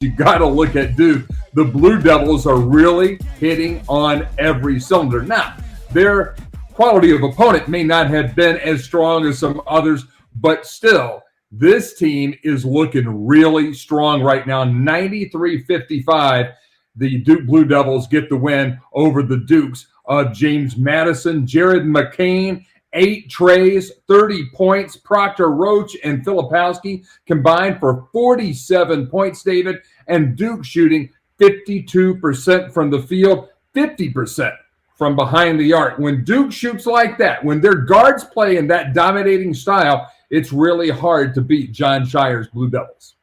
you got to look at Duke. The Blue Devils are really hitting on every cylinder. Now, their quality of opponent may not have been as strong as some others, but still, this team is looking really strong right now. 93-55, the Duke Blue Devils get the win over the Dukes of James Madison. Jared McCain, 8 trays, 30 points. Proctor Roach and Filipowski combined for 47 points, David. And Duke shooting 52% from the field, 50% from behind the arc. When Duke shoots like that, when their guards play in that dominating style, it's really hard to beat Jon Scheyer's Blue Devils.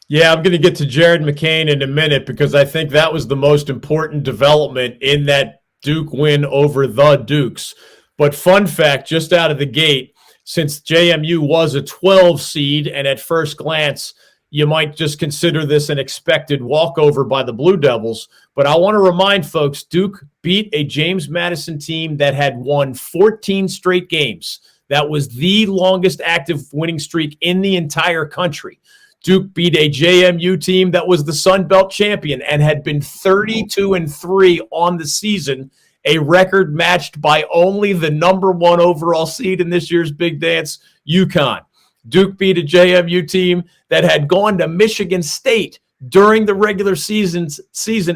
Yeah, I'm going to get to Jared McCain in a minute because I think that was the most important development in that Duke win over the Dukes. But fun fact, just out of the gate, since JMU was a 12 seed, and at first glance, you might just consider this an expected walkover by the Blue Devils. But I want to remind folks, Duke beat a James Madison team that had won 14 straight games. That was the longest active winning streak in the entire country. Duke beat a JMU team that was the Sun Belt champion and had been 32-3 on the season, a record matched by only the number 1 overall seed in this year's Big Dance, UConn. Duke beat a JMU team that had gone to Michigan State during the regular season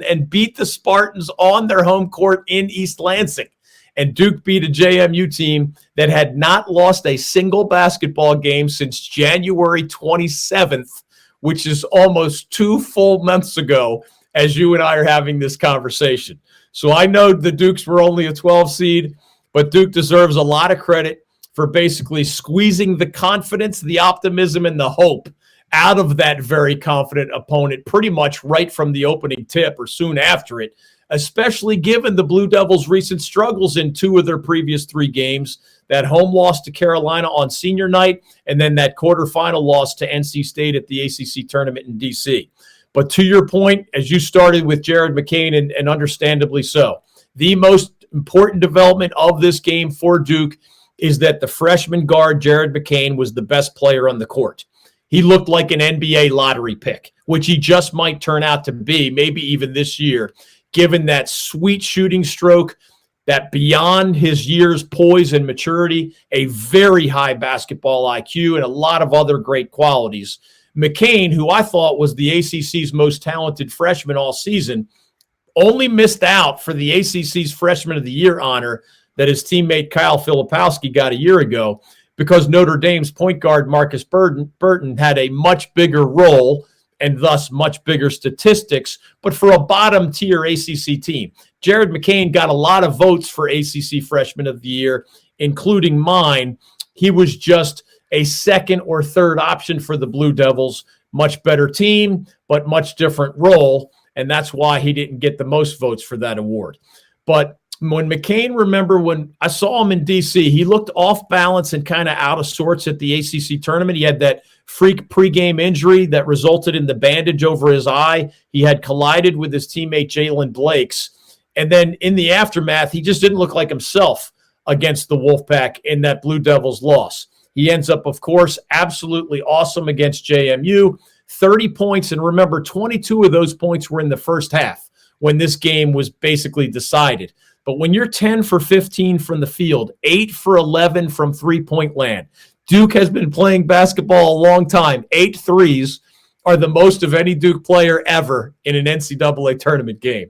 and beat the Spartans on their home court in East Lansing. And Duke beat a JMU team that had not lost a single basketball game since January 27th, which is almost 2 full months ago as you and I are having this conversation. So I know the Dukes were only a 12 seed, but Duke deserves a lot of credit for basically squeezing the confidence, the optimism, and the hope out of that very confident opponent pretty much right from the opening tip or soon after it, especially given the Blue Devils' recent struggles in 2 of their previous 3 games, that home loss to Carolina on senior night, and then that quarterfinal loss to NC State at the ACC tournament in D.C. But to your point, as you started with Jared McCain, and understandably so, the most important development of this game for Duke is that the freshman guard, Jared McCain, was the best player on the court. He looked like an NBA lottery pick, which he just might turn out to be, maybe even this year, given that sweet shooting stroke, that beyond his years poise and maturity, a very high basketball IQ, and a lot of other great qualities. McCain, who I thought was the ACC's most talented freshman all season, only missed out for the ACC's Freshman of the Year honor that his teammate Kyle Filipowski got a year ago because Notre Dame's point guard Marcus Burton had a much bigger role and thus much bigger statistics, but for a bottom-tier ACC team. Jared McCain got a lot of votes for ACC Freshman of the Year, including mine. He was just a second or third option for the Blue Devils. Much better team, but much different role, and that's why he didn't get the most votes for that award. But when McCain, remember when I saw him in D.C., he looked off balance and kind of out of sorts at the ACC tournament. He had that freak pregame injury that resulted in the bandage over his eye. He had collided with his teammate Jalen Blakes. And then in the aftermath, he just didn't look like himself against the Wolfpack in that Blue Devils loss. He ends up, of course, absolutely awesome against JMU. 30 points, and remember, 22 of those points were in the first half when this game was basically decided. But when you're 10 for 15 from the field, 8 for 11 from three-point land, Duke has been playing basketball a long time. 8 threes are the most of any Duke player ever in an NCAA tournament game.